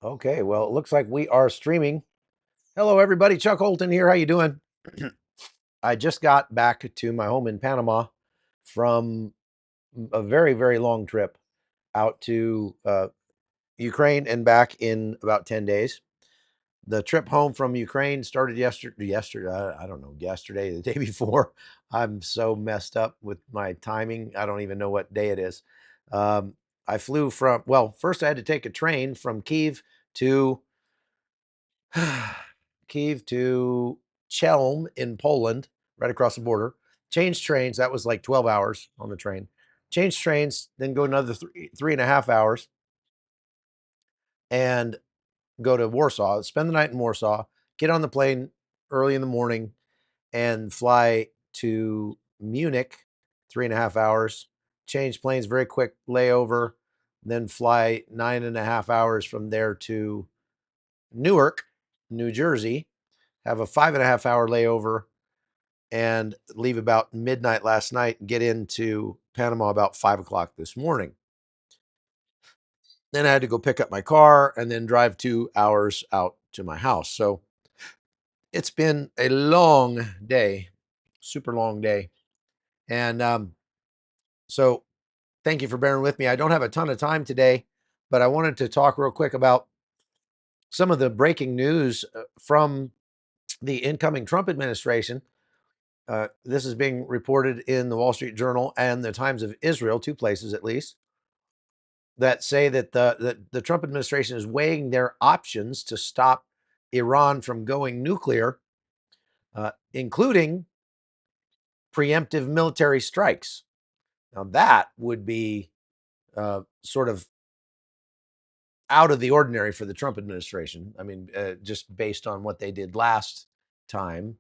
Okay, well, it looks like we are streaming. Hello, everybody. Chuck Holton here. How you doing? I just got back to my home in Panama from a very, very long trip out to Ukraine and back in about 10 days. The trip home from Ukraine started yesterday. I don't know, yesterday, the day before. I'm so messed up with my timing. I don't even know what day it is. Um, I flew from, well, first I had to take a train from Kiev to Kiev to Chelm in Poland, right across the border. Change trains. That was like 12 hours on the train. Change trains, then go another 3.5 hours and go to Warsaw. Spend the night in Warsaw. Get on the plane early in the morning and fly to Munich, 3.5 hours. Change planes, very quick layover. Then fly 9.5 hours from there to Newark, New Jersey, have a 5.5 hour layover and leave about midnight last night and get into Panama about 5 o'clock this morning. Then I had to go pick up my car and then drive 2 hours out to my house. So it's been a long day, super long day. And so thank you for bearing with me. I don't have a ton of time today, but I wanted to talk real quick about some of the breaking news from the incoming Trump administration. This is being reported in the Wall Street Journal and the Times of Israel, two places at least, that say that the Trump administration is weighing their options to stop Iran from going nuclear, including preemptive military strikes. Now, that would be sort of out of the ordinary for the Trump administration. I mean, just based on what they did last time.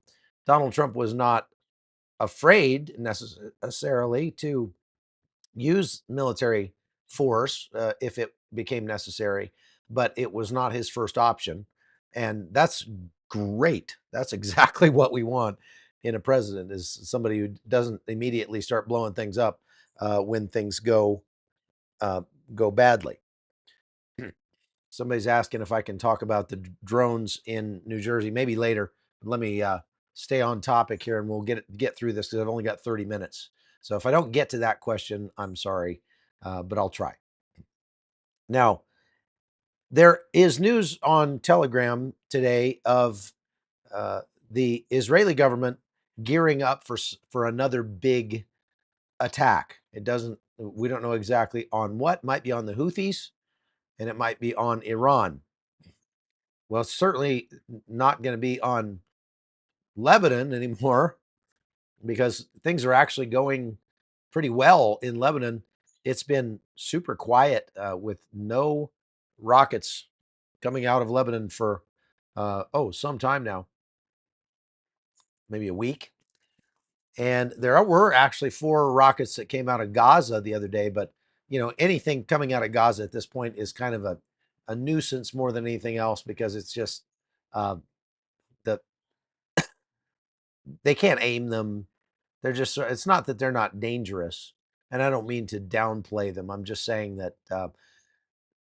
Donald Trump was not afraid necessarily to use military force if it became necessary, but it was not his first option. And that's great. That's exactly what we want in a president, is somebody who doesn't immediately start blowing things up when things uh, go badly. Somebody's asking if I can talk about the drones in New Jersey, maybe later. Let me stay on topic here, and we'll get through this because I've only got 30 minutes. So if I don't get to that question, I'm sorry, but I'll try. Now, there is news on Telegram today of uh, the Israeli government gearing up for another big attack. It doesn't. We don't know exactly on what. Might be on the Houthis, and it might be on Iran. Well, it's certainly not going to be on Lebanon anymore because things are actually going pretty well in Lebanon. It's been super quiet with no rockets coming out of Lebanon for some time now, maybe a week. And there were actually 4 rockets that came out of Gaza the other day, but anything coming out of Gaza at this point is kind of a nuisance more than anything else because it's just uh, the they can't aim them. They're just, it's not that they're not dangerous, and I don't mean to downplay them. I'm just saying that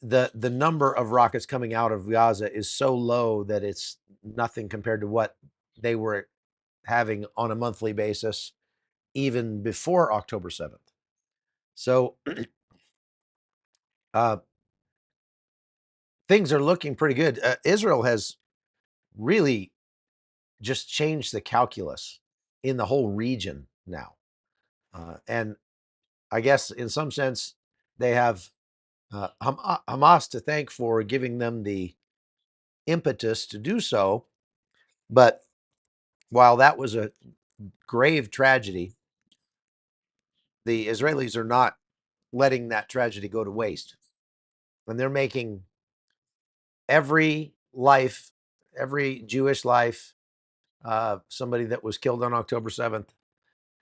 the number of rockets coming out of Gaza is so low that it's nothing compared to what they were having on a monthly basis even before October 7th. So uh, things are looking pretty good. Israel has really just changed the calculus in the whole region now. And I guess in some sense, they have Hamas to thank for giving them the impetus to do so. But while that was a grave tragedy, the Israelis are not letting that tragedy go to waste. And they're making every life, every Jewish life, somebody that was killed on October 7th,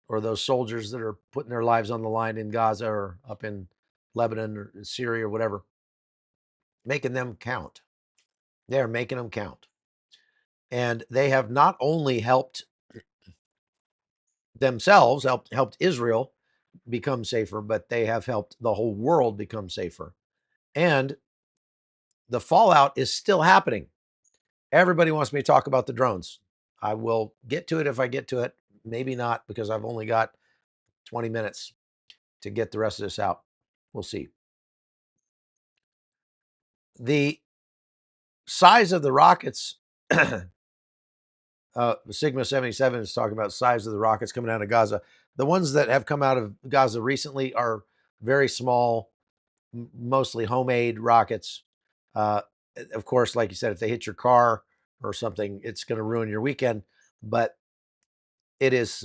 or those soldiers that are putting their lives on the line in Gaza or up in Lebanon or Syria or whatever, making them count. They're making them count. And they have not only helped themselves, helped Israel become safer, but they have helped the whole world become safer. And the fallout is still happening. Everybody wants me to talk about the drones. I will get to it if I get to it. Maybe not, because I've only got 20 minutes to get the rest of this out. We'll see. The size of the rockets, Sigma 77 is talking about size of the rockets coming out of Gaza. The ones that have come out of Gaza recently are very small, mostly homemade rockets. Uh, of course, like you said, if they hit your car or something, it's going to ruin your weekend. But it is,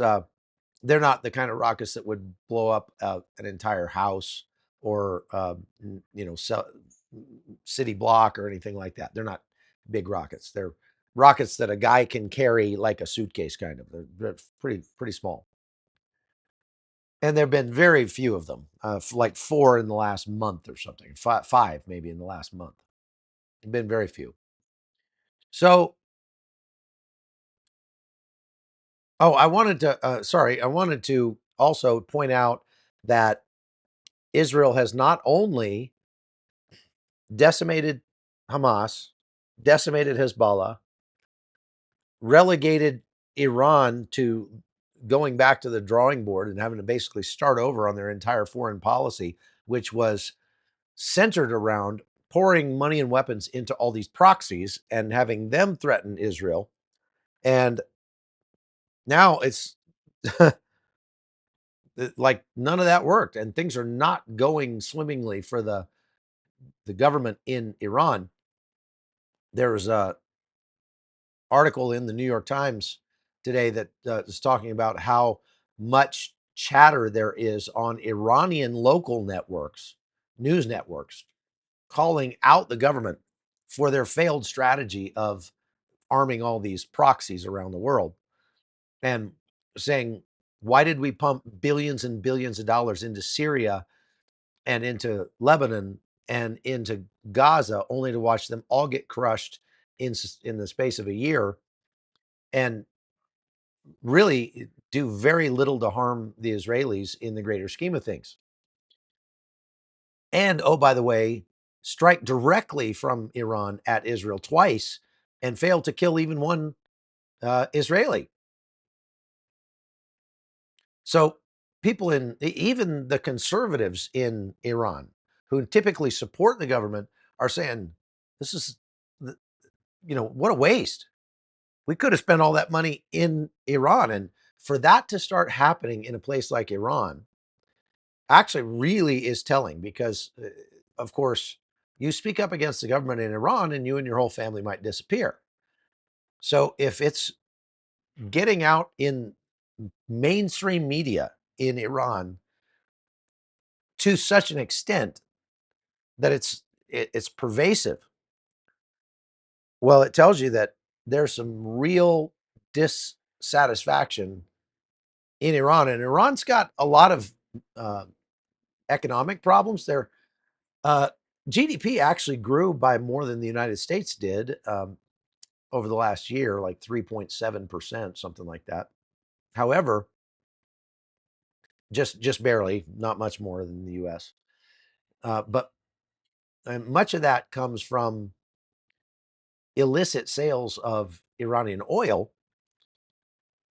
they're not the kind of rockets that would blow up an entire house or, city block or anything like that. They're not big rockets. They're rockets that a guy can carry like a suitcase, kind of. They're pretty small. And there have been very few of them, like 4 in the last month or something, five maybe in the last month. There have been very few. So, I wanted to also point out that Israel has not only decimated Hamas, decimated Hezbollah, relegated Iran to going back to the drawing board and having to basically start over on their entire foreign policy, which was centered around pouring money and weapons into all these proxies and having them threaten Israel. And now it's like none of that worked, and things are not going swimmingly for the government in Iran. There's a article in the New York Times today that is talking about how much chatter there is on Iranian local networks, news networks, calling out the government for their failed strategy of arming all these proxies around the world and saying, why did we pump billions and billions of dollars into Syria and into Lebanon and into Gaza only to watch them all get crushed in the space of a year and really do very little to harm the Israelis in the greater scheme of things. And oh, by the way, strike directly from Iran at Israel twice and fail to kill even one Israeli. So people even the conservatives in Iran, who typically support the government, are saying, this is, what a waste. We could have spent all that money in Iran. And for that to start happening in a place like Iran actually really is telling because, of course, you speak up against the government in Iran and you and your whole family might disappear. So if it's getting out in mainstream media in Iran to such an extent that it's pervasive, well, it tells you that there's some real dissatisfaction in Iran, and Iran's got a lot of uh, economic problems. Their uh, GDP actually grew by more than the United States did over the last year, like 3.7%, something like that. However, just barely, not much more than the U.S. But much of that comes from illicit sales of Iranian oil,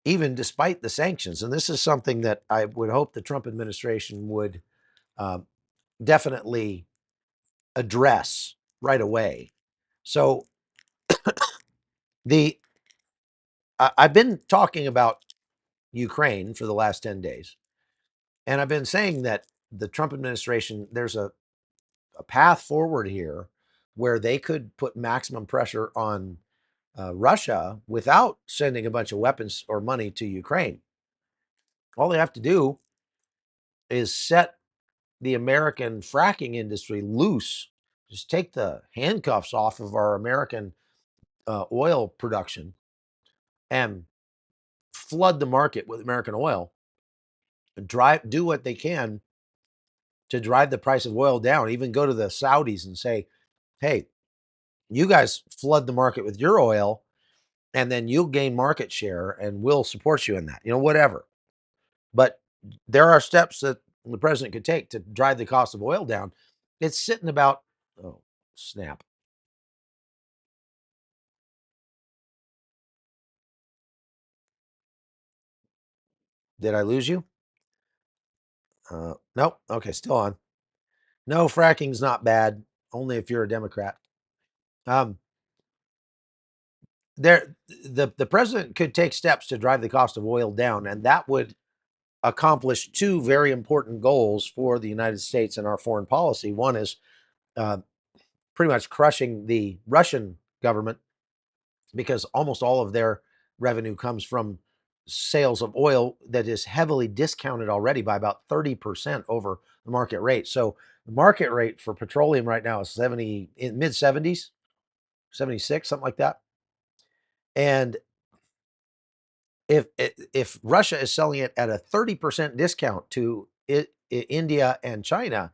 even despite the sanctions. And this is something that I would hope the Trump administration would uh, definitely address right away. So the I've been talking about Ukraine for the last 10 days, and I've been saying that the Trump administration, there's a path forward here where they could put maximum pressure on Russia without sending a bunch of weapons or money to Ukraine. All they have to do is set the American fracking industry loose. Just take the handcuffs off of our American oil production and flood the market with American oil and do what they can to drive the price of oil down. Even go to the Saudis and say, hey, you guys flood the market with your oil and then you'll gain market share and we'll support you in that, whatever. But there are steps that the president could take to drive the cost of oil down. It's sitting about, oh, snap. Did I lose you? Nope. Okay, still on. No, fracking's not bad, only if you're a Democrat. Um, the president could take steps to drive the cost of oil down, and that would accomplish two very important goals for the United States and our foreign policy. One is uh, pretty much crushing the Russian government because almost all of their revenue comes from sales of oil that is heavily discounted already by about 30% over the market rate. So the market rate for petroleum right now is 70, in mid 70s, 76, something like that. And if Russia is selling it at a 30% discount to India and China,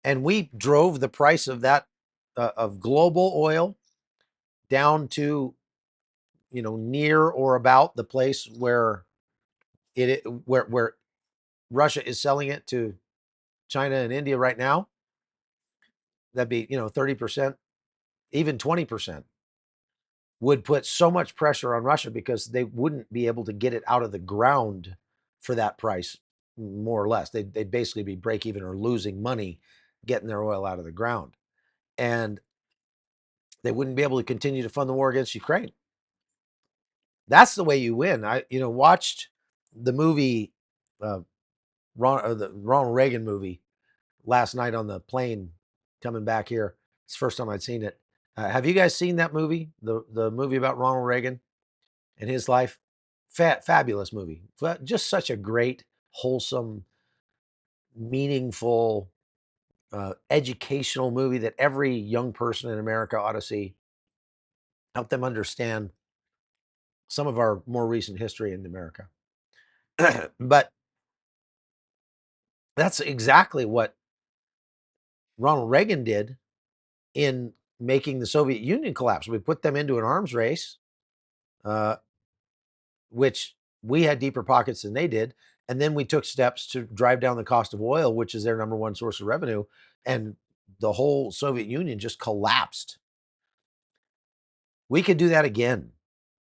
and we drove the price of that of global oil down to near or about the place where where Russia is selling it to China and India right now, that'd be 30%, even 20% would put so much pressure on Russia because they wouldn't be able to get it out of the ground for that price, more or less. They'd basically be break even or losing money getting their oil out of the ground. And they wouldn't be able to continue to fund the war against Ukraine. That's the way you win. I watched the movie, uh, the Ronald Reagan movie last night on the plane coming back here. It's the first time I'd seen it. Have you guys seen that movie? The movie about Ronald Reagan and his life? Fabulous movie. Just such a great, wholesome, meaningful, educational movie that every young person in America ought to see. Help them understand some of our more recent history in America. But that's exactly what Ronald Reagan did in making the Soviet Union collapse. We put them into an arms race, uh, which we had deeper pockets than they did. And then we took steps to drive down the cost of oil, which is their number one source of revenue. And the whole Soviet Union just collapsed. We could do that again.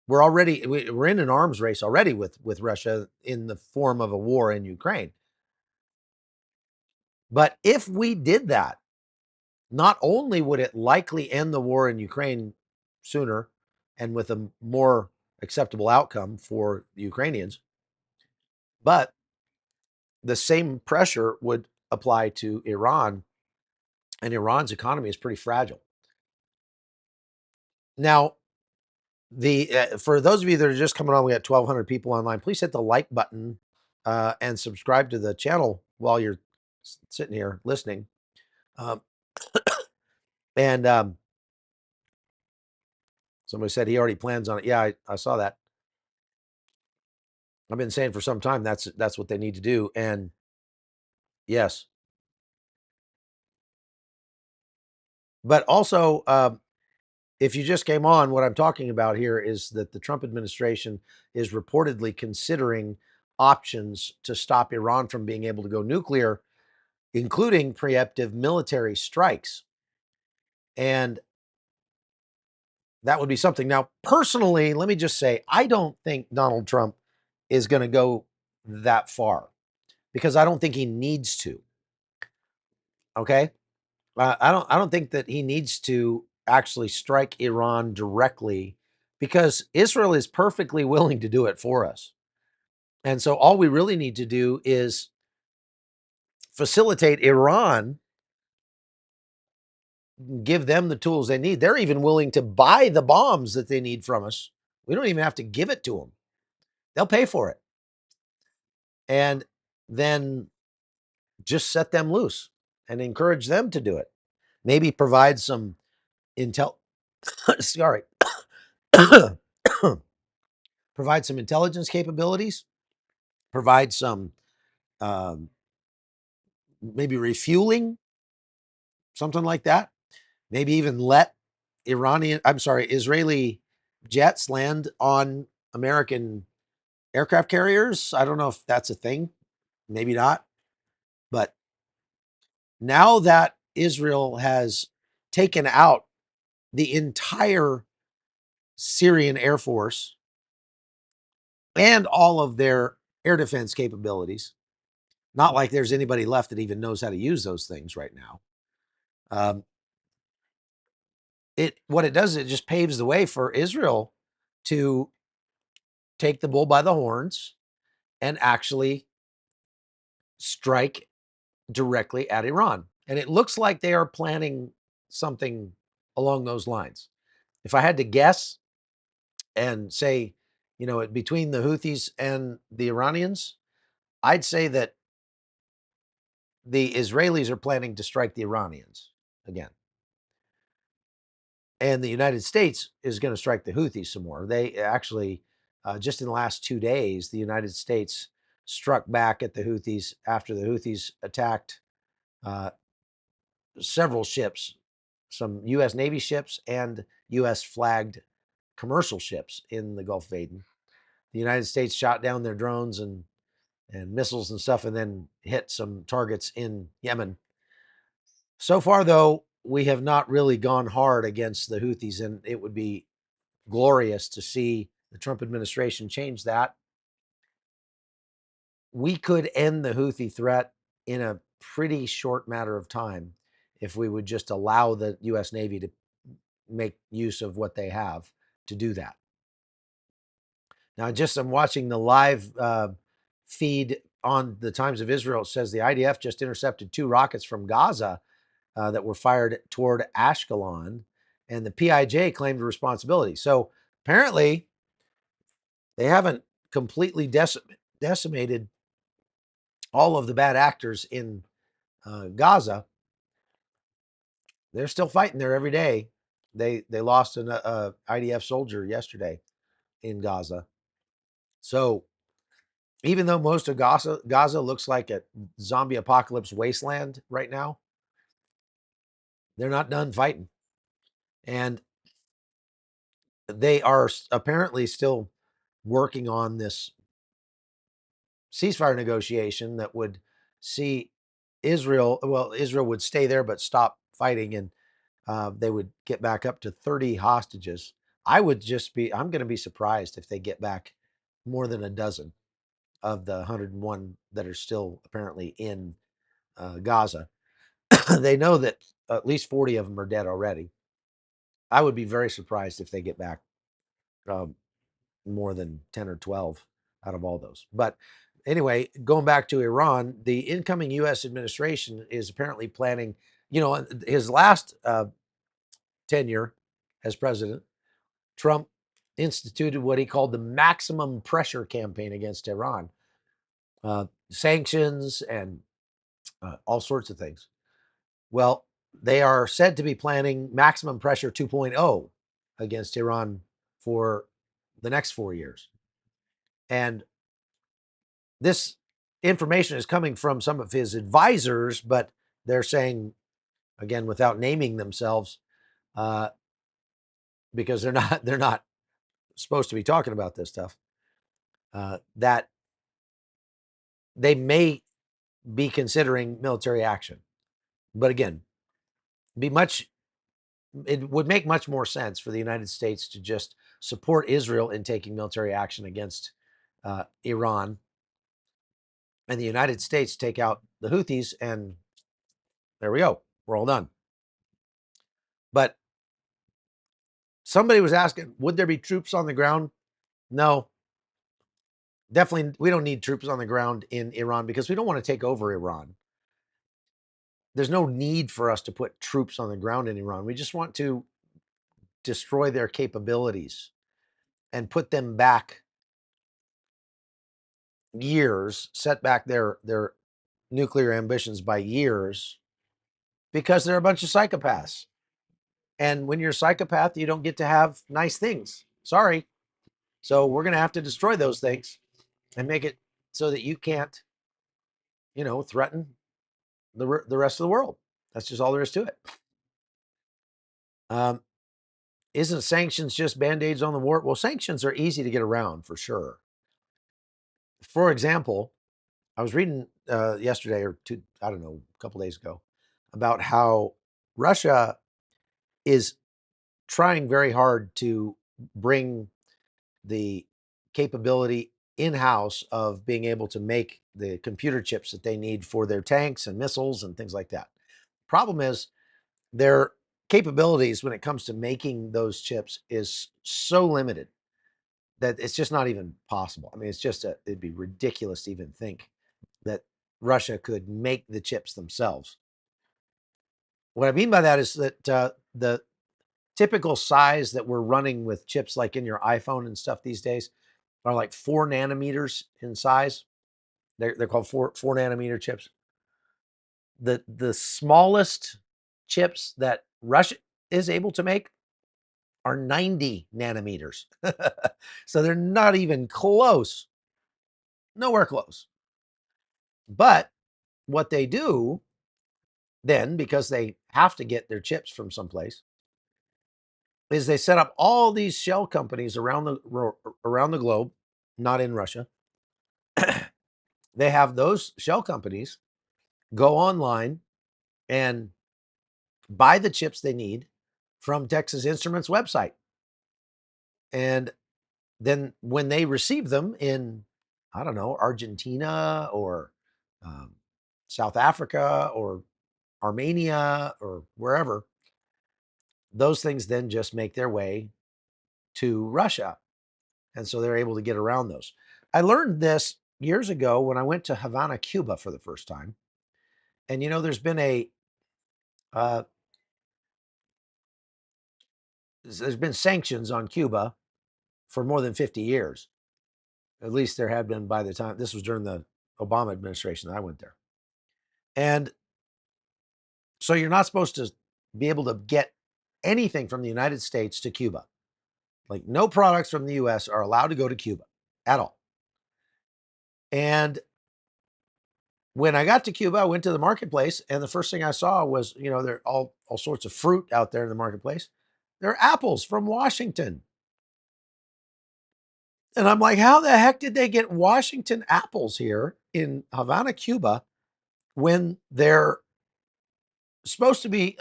We're in an arms race already with Russia in the form of a war in Ukraine. But if we did that, not only would it likely end the war in Ukraine sooner and with a more acceptable outcome for the Ukrainians, but the same pressure would apply to Iran, and Iran's economy is pretty fragile. Now, the for those of you that are just coming on, we got 1,200 people online. Please hit the like button and subscribe to the channel while you're sitting here listening. Um, and somebody said he already plans on it. Yeah, I saw that. I've been saying for some time that's what they need to do. And yes, but also if you just came on, what I'm talking about here is that the Trump administration is reportedly considering options to stop Iran from being able to go nuclear, including preemptive military strikes. And that would be something. Now, personally, let me just say, I don't think Donald Trump is going to go that far because I don't think he needs to. Okay. I don't think that he needs to actually strike Iran directly because Israel is perfectly willing to do it for us. And so all we really need to do is facilitate Iran, give them the tools they need. They're even willing to buy the bombs that they need from us. We don't even have to give it to them. They'll pay for it. And then just set them loose and encourage them to do it. Maybe provide some intel sorry. Provide some intelligence capabilities, provide some um, maybe refueling, something like that. Maybe even let Israeli jets land on American aircraft carriers. I don't know if that's a thing, maybe not. But now that Israel has taken out the entire Syrian Air Force and all of their air defense capabilities. Not like there's anybody left that even knows how to use those things right now. Um, what it does, it just paves the way for Israel to take the bull by the horns and actually strike directly at Iran. And it looks like they are planning something along those lines. If I had to guess and say, between the Houthis and the Iranians, I'd say that the Israelis are planning to strike the Iranians again. And the United States is going to strike the Houthis some more. They actually, just in the last 2 days, the United States struck back at the Houthis after the Houthis attacked uh, several ships, some U.S. Navy ships and U.S. flagged commercial ships in the Gulf of Aden. The United States shot down their drones and missiles and stuff, and then hit some targets in Yemen. So far, though, we have not really gone hard against the Houthis, and it would be glorious to see the Trump administration change that. We could end the Houthi threat in a pretty short matter of time if we would just allow the U.S. Navy to make use of what they have to do that. Now, I'm watching the live feed on the Times of Israel. It says the IDF just intercepted 2 rockets from Gaza that were fired toward Ashkelon, and the PIJ claimed responsibility. So apparently, they haven't completely decimated all of the bad actors in Gaza. They're still fighting there every day. They lost an IDF soldier yesterday in Gaza. So even though most of Gaza looks like a zombie apocalypse wasteland right now, they're not done fighting. And they are apparently still working on this ceasefire negotiation that would see Israel would stay there but stop fighting, and they would get back up to 30 hostages. I'm going to be surprised if they get back more than a dozen of the 101 that are still apparently in Gaza. They know that at least 40 of them are dead already. I would be very surprised if they get back um, more than 10 or 12 out of all those. But anyway, going back to Iran, the incoming U.S. administration is apparently planning, his last tenure as president, Trump instituted what he called the maximum pressure campaign against Iran, sanctions and all sorts of things. Well, they are said to be planning maximum pressure 2.0 against Iran for the next 4 years. And this information is coming from some of his advisors, but they're saying, again, without naming themselves, because they're not supposed to be talking about this stuff, that they may be considering military action. But again, it would make much more sense for the United States to just support Israel in taking military action against Iran, and the United States take out the Houthis, and there we go. We're all done. But somebody was asking, would there be troops on the ground? No, definitely. We don't need troops on the ground in Iran because we don't want to take over Iran. There's no need for us to put troops on the ground in Iran. We just want to destroy their capabilities and put them back years, set back their nuclear ambitions by years, because they're a bunch of psychopaths. And when you're a psychopath, you don't get to have nice things. Sorry. So we're going to have to destroy those things and make it so that you can't, threaten the rest of the world. That's just all there is to it. Isn't sanctions just band-aids on the war? Well, sanctions are easy to get around for sure. For example, I was reading yesterday or two, I don't know, a couple days ago, about how Russia is trying very hard to bring the capability in-house of being able to make the computer chips that they need for their tanks and missiles and things like that. Problem is their capabilities when it comes to making those chips is so limited that it's just not even possible. I mean, it'd be ridiculous to even think that Russia could make the chips themselves. What I mean by that is that the typical size that we're running with chips like in your iPhone and stuff these days are like 4 nanometers in size. They're called four nanometer chips. The smallest chips that Russia is able to make are 90 nanometers. So they're not even close, nowhere close. But what they do then, because they have to get their chips from someplace, is they set up all these shell companies around the globe, not in Russia. They have those shell companies go online and buy the chips they need from Texas Instruments website. And then when they receive them in, I don't know, Argentina or um, South Africa or Armenia or wherever, those things then just make their way to Russia. And so they're able to get around those. I learned this years ago when I went to Havana, Cuba for the first time. And uh, there's been sanctions on Cuba for more than 50 years. At least there had been by the time this was during the Obama administration that I went there. And so you're not supposed to be able to get anything from the United States to Cuba. Like no products from the US are allowed to go to Cuba at all. And when I got to Cuba, I went to the marketplace, and the first thing I saw was, there are all sorts of fruit out there in the marketplace. There are apples from Washington. And I'm like, how the heck did they get Washington apples here in Havana, Cuba, when they're supposed to be,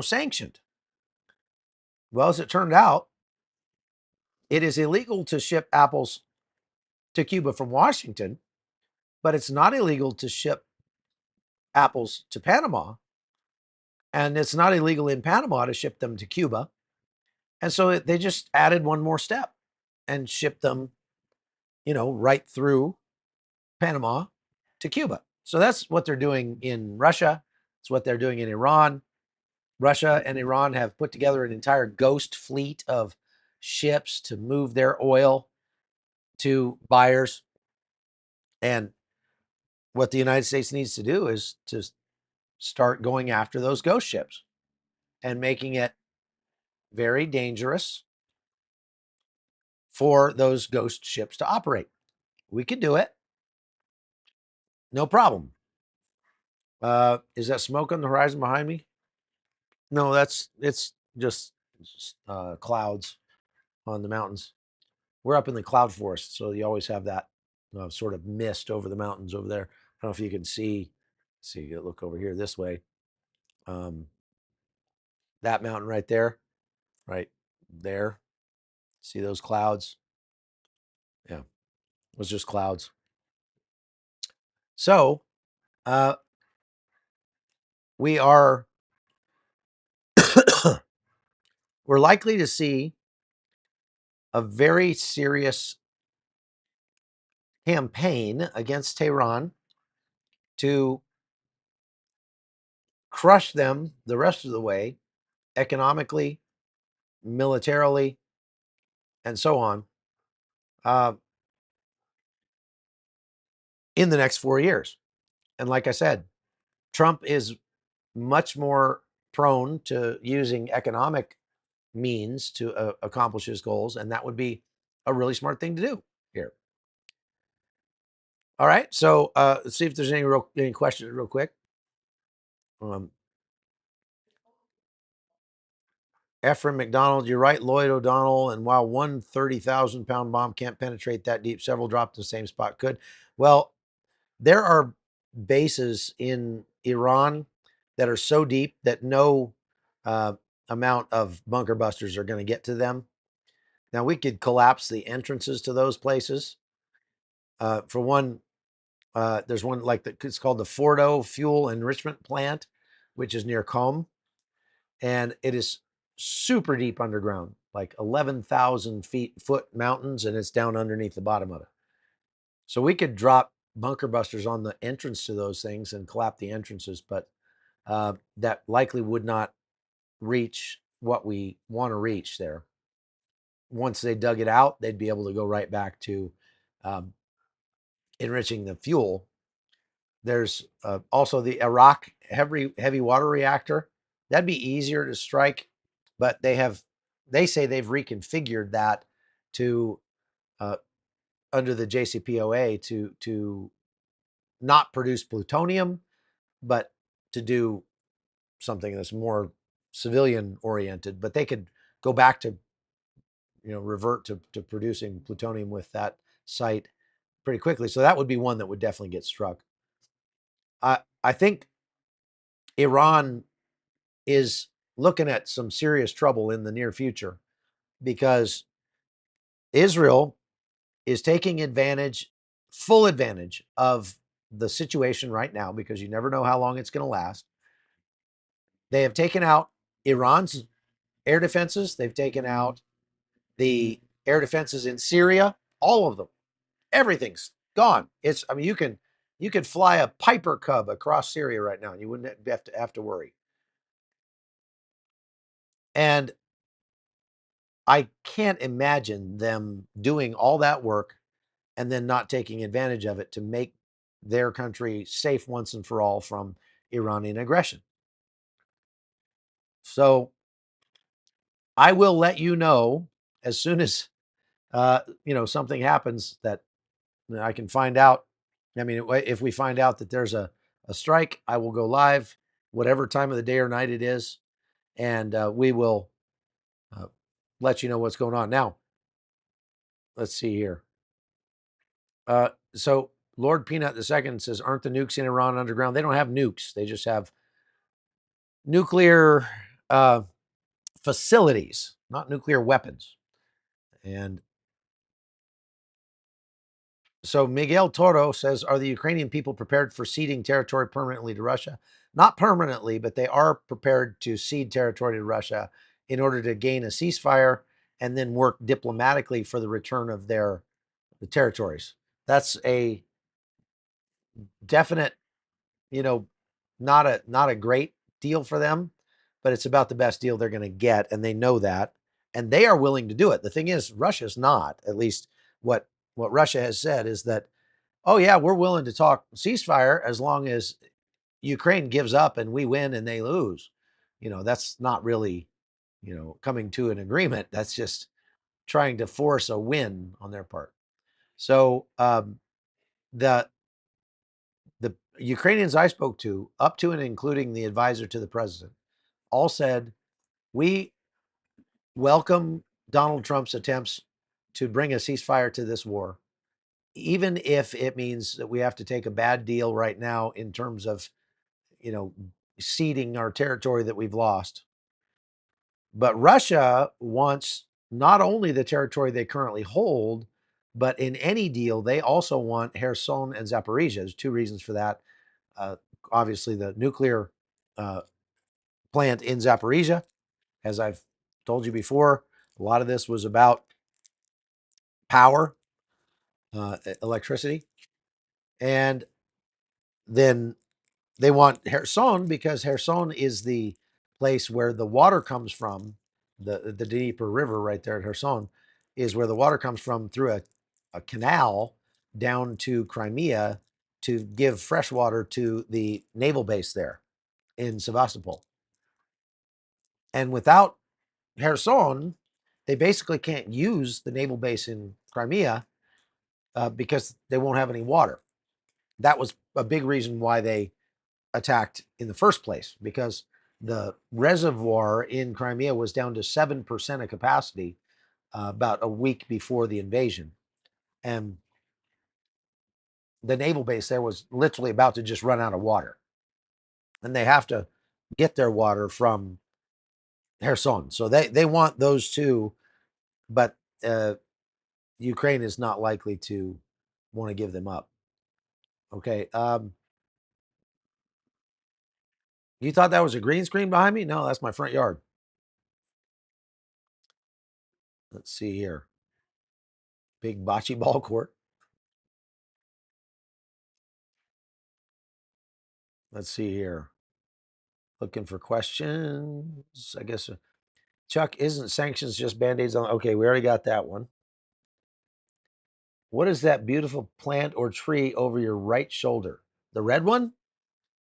sanctioned? Well, as it turned out, it is illegal to ship apples to Cuba from Washington, but it's not illegal to ship apples to Panama. And it's not illegal in Panama to ship them to Cuba. And so they just added one more step and shipped them, right through Panama to Cuba. So that's what they're doing in Russia. It's what they're doing in Iran. Russia and Iran have put together an entire ghost fleet of ships to move their oil to buyers. And what the United States needs to do is to start going after those ghost ships and making it very dangerous for those ghost ships to operate. We could do it. No problem. Is that smoke on the horizon behind me? No, it's just clouds on the mountains. We're up in the cloud forest, so you always have that sort of mist over the mountains over there. I don't know if you can see. See, look over here this way. Um, that mountain right there. See those clouds? Yeah, it was just clouds. So uh, we are we're likely to see a very serious campaign against Tehran to crush them the rest of the way, economically, militarily, and so on, uh, in the next 4 years. And like I said, Trump is much more prone to using economic means to accomplish his goals, and that would be a really smart thing to do here. All right, so let's see if there's any questions real quick. Um, Ephraim McDonald, you're right, Lloyd O'Donnell. And while one 30,000-pound bomb can't penetrate that deep, several dropped in the same spot could. Well, there are bases in Iran that are so deep that no amount of bunker busters are going to get to them. Now, we could collapse the entrances to those places, For one, there's one like it's called the Fordo Fuel Enrichment Plant, which is near Qom, and it is super deep underground, like 11,000 foot mountains, and it's down underneath the bottom of it. So we could drop bunker busters on the entrance to those things and collapse the entrances, but that likely would not reach what we want to reach there. Once they dug it out, they'd be able to go right back to um, enriching the fuel. There's also the Iraq heavy water reactor. That'd be easier to strike, but they say they've reconfigured that to uh, under the JCPOA to not produce plutonium, but to do something that's more civilian oriented. But they could go back to revert to producing plutonium with that site pretty quickly. So that would be one that would definitely get struck. I think Iran is looking at some serious trouble in the near future because Israel is taking full advantage of the situation right now, because you never know how long it's going to last. They have taken out Iran's air defenses. They've taken out the air defenses in Syria, all of them. Everything's gone. I mean, you could fly a Piper Cub across Syria right now and you wouldn't have to worry. And I can't imagine them doing all that work and then not taking advantage of it to make their country safe once and for all from Iranian aggression. So I will let you know as soon as something happens that I can find out. I mean, if we find out that there's a strike, I will go live, whatever time of the day or night it is, and we will uh, let you know what's going on. Now, let's see here. So Lord Peanut II says, aren't the nukes in Iran underground? They don't have nukes. They just have nuclear facilities, not nuclear weapons. And so Miguel Toro says, are the Ukrainian people prepared for ceding territory permanently to Russia? Not permanently, but they are prepared to cede territory to Russia in order to gain a ceasefire and then work diplomatically for the return of the territories. That's a definite, you know, not a great deal for them, but it's about the best deal they're going to get, and they know that, and they are willing to do it. The thing is, Russia's not. At least what Russia has said is that, oh yeah, we're willing to talk ceasefire as long as Ukraine gives up and we win and they lose. That's not really, coming to an agreement. That's just trying to force a win on their part. So the the Ukrainians I spoke to, up to and including the advisor to the president, all said, we welcome Donald Trump's attempts to bring a ceasefire to this war, even if it means that we have to take a bad deal right now in terms of, you know, ceding our territory that we've lost. But Russia wants not only the territory they currently hold, but in any deal, they also want Kherson and Zaporizhia. There's two reasons for that. Uh, Obviously, the nuclear uh, plant in Zaporizhia, as I've told you before, a lot of this was about power, electricity. And then they want Kherson because Kherson is the place where the water comes from. The Dnieper River right there at Kherson is where the water comes from through a canal down to Crimea to give fresh water to the naval base there in Sevastopol. And without Kherson, they basically can't use the naval base in Crimea because they won't have any water. That was a big reason why they attacked in the first place, because the reservoir in Crimea was down to 7% of capacity about a week before the invasion. And the naval base there was literally about to just run out of water. And they have to get their water from Kherson. So they want those two, but Ukraine is not likely to want to give them up. Okay. You thought that was a green screen behind me? No, that's my front yard. Let's see here. Big bocce ball court. Let's see here. Looking for questions. I guess Chuck, isn't sanctions just band-aids on? Okay, we already got that one. What is that beautiful plant or tree over your right shoulder? The red one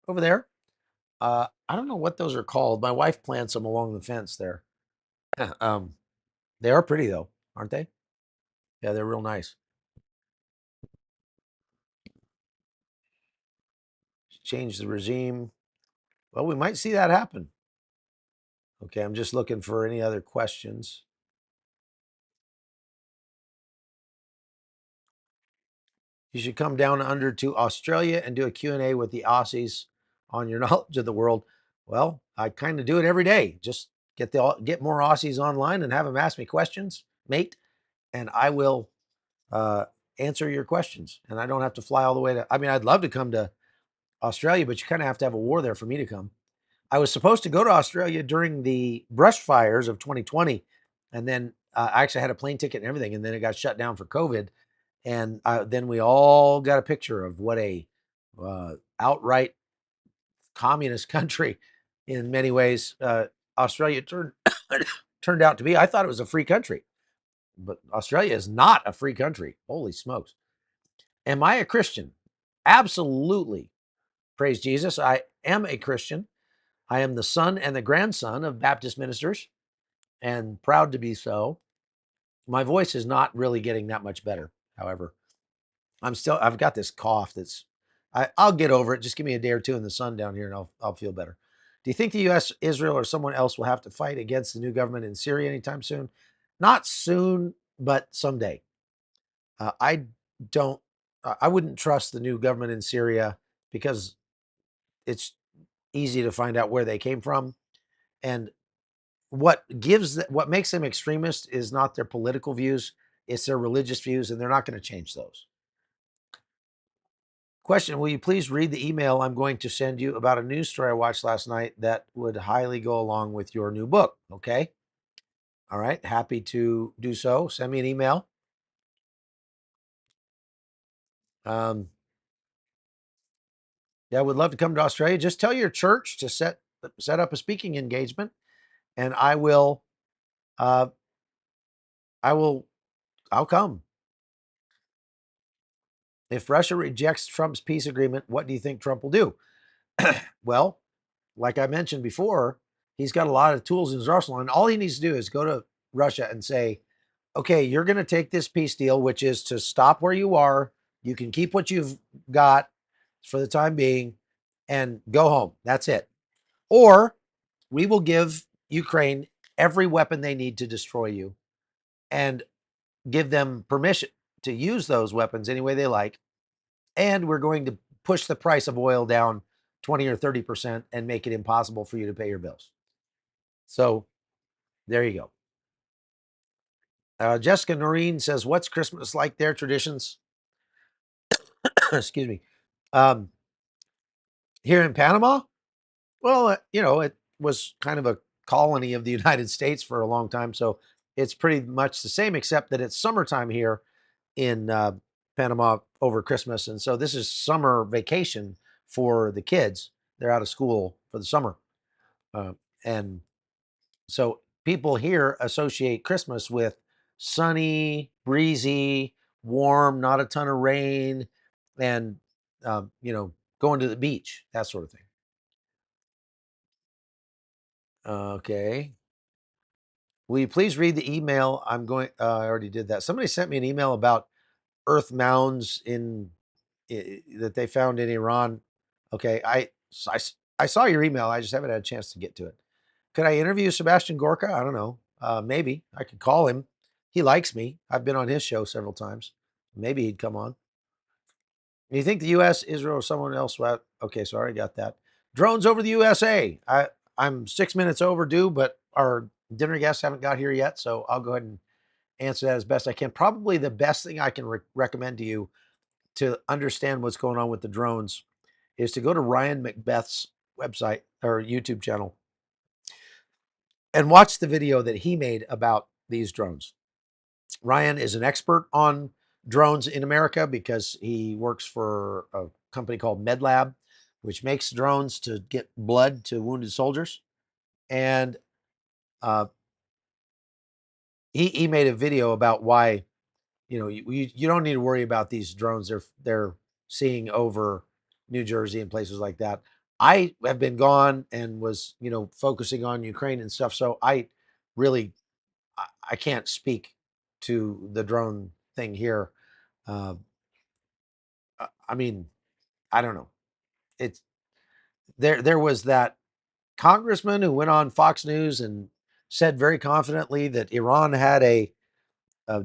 over there? I don't know what those are called. My wife plants them along the fence there. um, they are pretty though, aren't they? Yeah, they're real nice. Change the regime. Well, we might see that happen. Okay, I'm just looking for any other questions. You should come down under to Australia and do a Q&A with the Aussies on your knowledge of the world. Well, I kind of do it every day. Just get more Aussies online and have them ask me questions, mate, and I will answer your questions. And I don't have to fly all the way to. I mean, I'd love to come to Australia, but you kind of have to have a war there for me to come. I was supposed to go to Australia during the brush fires of 2020, and then I actually had a plane ticket and everything, and then it got shut down for COVID. And then we all got a picture of what a outright communist country, in many ways, Australia turned out to be. I thought it was a free country, but Australia is not a free country. Holy smokes! Am I a Christian? Absolutely. Praise Jesus. I am a Christian. I am the son and the grandson of Baptist ministers, and proud to be so. My voice is not really getting that much better, however. I've got this cough I'll get over it. Just give me a day or two in the sun down here and I'll feel better. Do you think the US, Israel, or someone else will have to fight against the new government in Syria anytime soon? Not soon, but someday. I don't, I wouldn't trust the new government in Syria because it's easy to find out where they came from. And what makes them extremists is not their political views, it's their religious views, and they're not going to change those. Question: will you please read the email I'm going to send you about a news story I watched last night that would highly go along with your new book? Okay. All right. Happy to do so. Send me an email. Um, yeah, I would love to come to Australia. Just tell your church to set up a speaking engagement, and uh, I will, I'll come. If Russia rejects Trump's peace agreement, what do you think Trump will do? Well, like I mentioned before, he's got a lot of tools in his arsenal, and all he needs to do is go to Russia and say, okay, you're going to take this peace deal, which is to stop where you are. You can keep what you've got for the time being and go home. That's it. Or we will give Ukraine every weapon they need to destroy you and give them permission to use those weapons any way they like. And we're going to push the price of oil down 20 or 30% and make it impossible for you to pay your bills. So there you go. Jessica Noreen says, what's Christmas like? Their traditions? Excuse me. Um, here in Panama, well, it was kind of a colony of the United States for a long time. So it's pretty much the same, except that it's summertime here in Panama over Christmas. And so this is summer vacation for the kids. They're out of school for the summer. Uh, and so people here associate Christmas with sunny, breezy, warm, not a ton of rain, and going to the beach, that sort of thing. Okay. Will you please read the email? I already did that. Somebody sent me an email about earth mounds that they found in Iran. Okay. I saw your email. I just haven't had a chance to get to it. Could I interview Sebastian Gorka? I don't know. Maybe I could call him. He likes me. I've been on his show several times. Maybe he'd come on. Do you think the U.S., Israel, or someone else? Well, okay, so I already got that. Drones over the USA. I'm 6 minutes overdue, but our dinner guests haven't got here yet, so I'll go ahead and answer that as best I can. Probably the best thing I can recommend to you to understand what's going on with the drones is to go to Ryan Macbeth's website or YouTube channel and watch the video that he made about these drones. Ryan is an expert on drones in America because he works for a company called MedLab, which makes drones to get blood to wounded soldiers. And uh, he made a video about why you don't need to worry about these drones. They're seeing over New Jersey and places like that. I have been gone and was focusing on Ukraine and stuff, so really I can't speak to the drone thing here. Uh, I mean, I don't know. It's there. There was that congressman who went on Fox News and said very confidently that Iran had a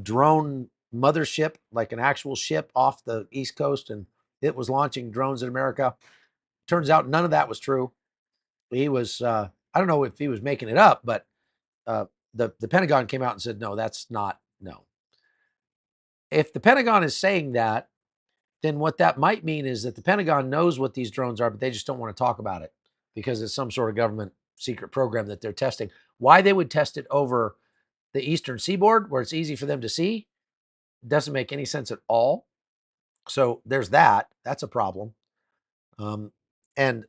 drone mothership, like an actual ship off the East Coast, and it was launching drones in America. Turns out none of that was true. He was, I don't know if he was making it up, but uh, the Pentagon came out and said, no, that's not, no. If the Pentagon is saying that, then what that might mean is that the Pentagon knows what these drones are, but they just don't want to talk about it because it's some sort of government secret program that they're testing. Why they would test it over the Eastern Seaboard, where it's easy for them to see, doesn't make any sense at all. So there's that. That's a problem. And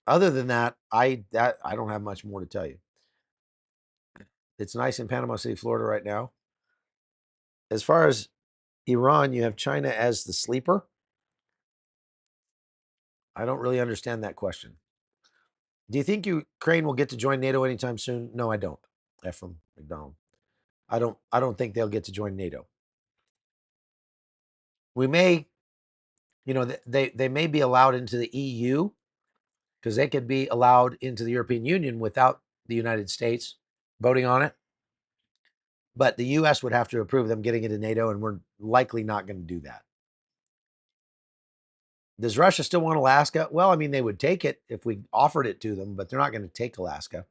other than that, I don't have much more to tell you. It's nice in Panama City, Florida right now. As far as Iran, you have China as the sleeper. I don't really understand that question. Do you think Ukraine will get to join NATO anytime soon? No, I don't. Ephraim McDonald. I don't think they'll get to join NATO. We may, they may be allowed into the EU because they could be allowed into the European Union without the United States voting on it. But the U.S. would have to approve them getting into NATO, and we're likely not going to do that. Does Russia still want Alaska? Well, I mean, they would take it if we offered it to them, but they're not going to take Alaska.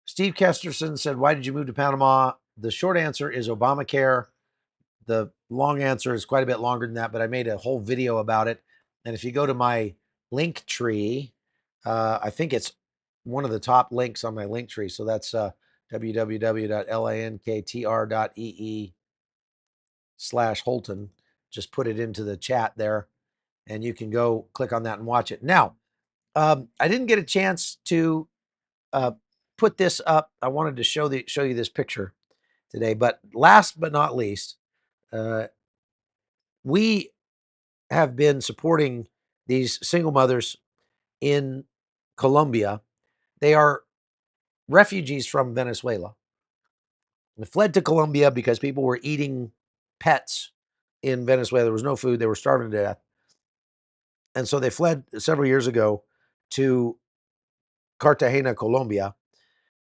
Steve Kesterson said, why did you move to Panama? The short answer is Obamacare. The long answer is quite a bit longer than that, but I made a whole video about it. And if you go to my link tree, I think it's one of the top links on my link tree. So that's www.lanktr.ee/Holton. Just put it into the chat there, and you can go click on that and watch it. Now, I didn't get a chance to put this up. I wanted to show you this picture today, but last but not least, we have been supporting these single mothers in Colombia. They are refugees from Venezuela. They fled to Colombia because people were eating pets in Venezuela. There was no food. They were starving to death. And so they fled several years ago to Cartagena, Colombia.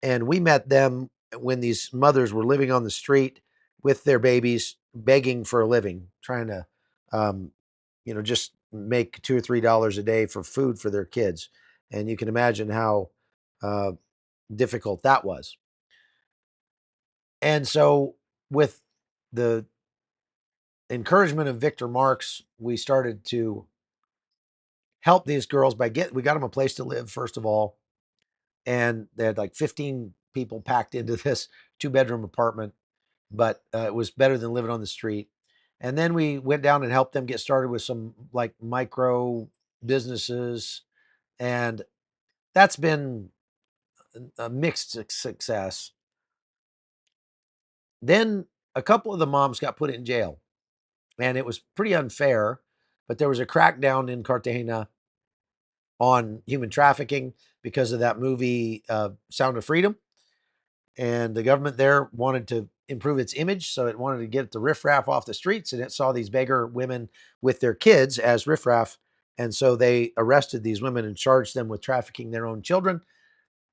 And we met them when these mothers were living on the street with their babies, begging for a living, trying to, just make $2 or $3 a day for food for their kids. And you can imagine how difficult that was. And so, with the encouragement of Victor Marx, we started to help these girls we got them a place to live, first of all. And they had like 15 people packed into this 2-bedroom apartment, but it was better than living on the street. And then we went down and helped them get started with some like micro businesses. And that's been a mixed success. Then a couple of the moms got put in jail, and it was pretty unfair, but there was a crackdown in Cartagena on human trafficking because of that movie, Sound of Freedom. And the government there wanted to improve its image, so it wanted to get the riffraff off the streets, and it saw these beggar women with their kids as riffraff. And so they arrested these women and charged them with trafficking their own children.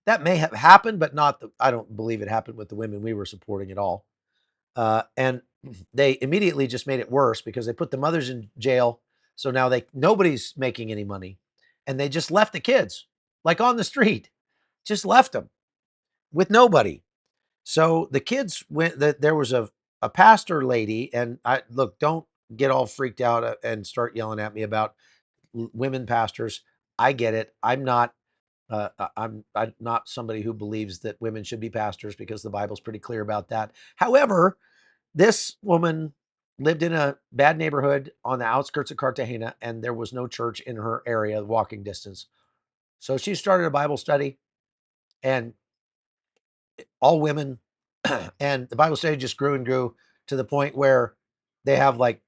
That may have happened, but I don't believe it happened with the women we were supporting at all. And they immediately just made it worse because they put the mothers in jail. So now nobody's making any money, and they just left the kids like on the street, just left them with nobody. So the kids went. There was a pastor lady, and I look, don't get all freaked out and start yelling at me about women pastors. I get it. I'm not somebody who believes that women should be pastors because the Bible's pretty clear about that. However, this woman lived in a bad neighborhood on the outskirts of Cartagena, and there was no church in her area, walking distance. So she started a Bible study, and all women, and the Bible study just grew and grew to the point where they have like,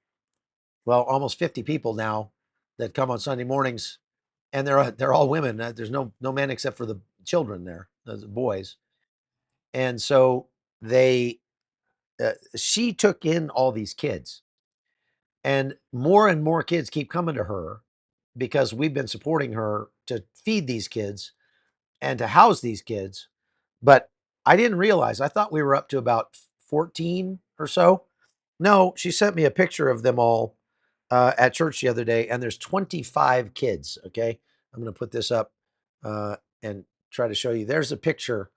well, almost 50 people now that come on Sunday mornings, and they're all women. There's no men except for the children there, the boys, and so they she took in all these kids, and more kids keep coming to her because we've been supporting her to feed these kids and to house these kids. But I didn't realize, I thought we were up to about 14 or so. No, she sent me a picture of them all at church the other day, and there's 25 kids. Okay. I'm going to put this up and try to show you. There's a picture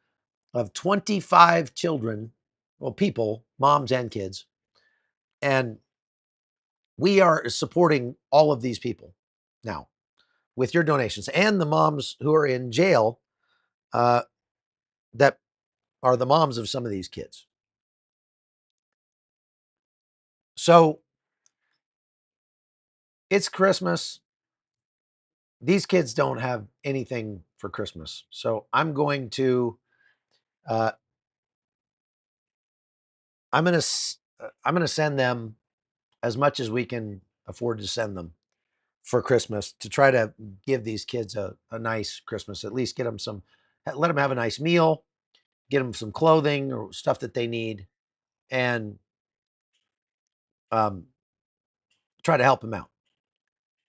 of 25 children, well, people, moms and kids. And we are supporting all of these people now with your donations and the moms who are in jail uh, that are the moms of some of these kids. So it's Christmas. These kids don't have anything for Christmas. So uh, I'm going to send them as much as we can afford to send them for Christmas to try to give these kids a nice Christmas, at least get them let them have a nice meal, get them some clothing or stuff that they need, and um, try to help them out.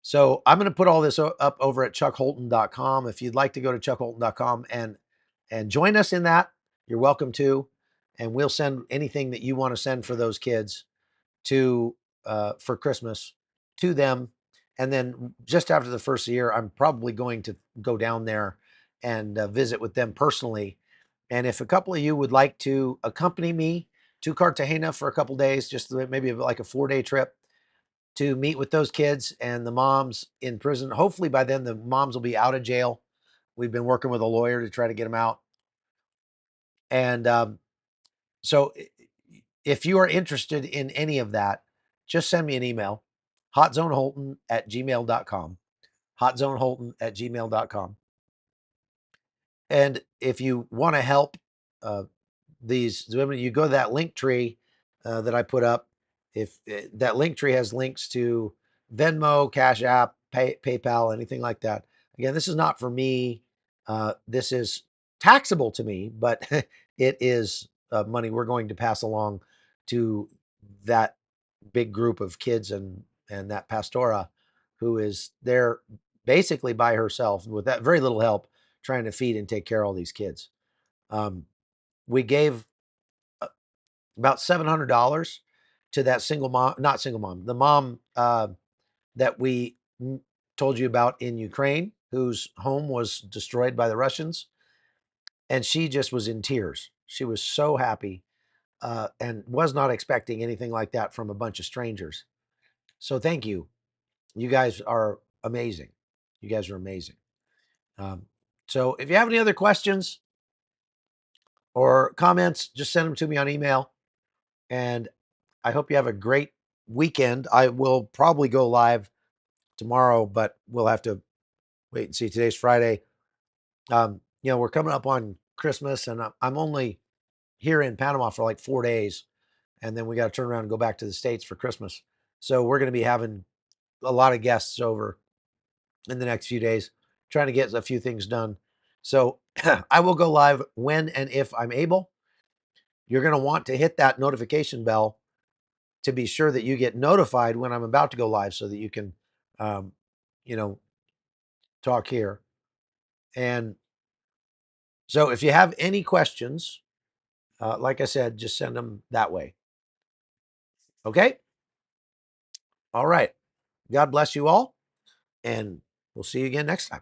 So I'm going to put all this up over at chuckholton.com. If you'd like to go to chuckholton.com and join us in that, you're welcome to. And we'll send anything that you want to send for those kids to for Christmas to them. And then just after the first year, I'm probably going to go down there and visit with them personally. And if a couple of you would like to accompany me to Cartagena for a couple days, just maybe like a 4-day trip to meet with those kids and the moms in prison. Hopefully by then the moms will be out of jail. We've been working with a lawyer to try to get them out. And so if you are interested in any of that, just send me an email, hotzoneholton@gmail.com, hotzoneholton@gmail.com. And if you want to help uh, these women, you go to that link tree that I put up. If that link tree has links to Venmo, Cash App, PayPal, anything like that. Again, this is not for me. This is taxable to me, but it is money we're going to pass along to that big group of kids and that pastora who is there basically by herself with that very little help trying to feed and take care of all these kids. We gave about $700 to that single mom, not single mom, the mom that we told you about in Ukraine, whose home was destroyed by the Russians. And she just was in tears. She was so happy and was not expecting anything like that from a bunch of strangers. So thank you. You guys are amazing. You guys are amazing. So if you have any other questions or comments, just send them to me on email. And I hope you have a great weekend. I will probably go live tomorrow, but we'll have to wait and see. Today's Friday. We're coming up on Christmas, and I'm only here in Panama for like 4 days, and then we got to turn around and go back to the States for Christmas. So we're going to be having a lot of guests over in the next few days, trying to get a few things done. So I will go live when and if I'm able. You're going to want to hit that notification bell to be sure that you get notified when I'm about to go live so that you can, um, you know, talk here. And so if you have any questions, like I said, just send them that way. Okay. All right. God bless you all. And we'll see you again next time.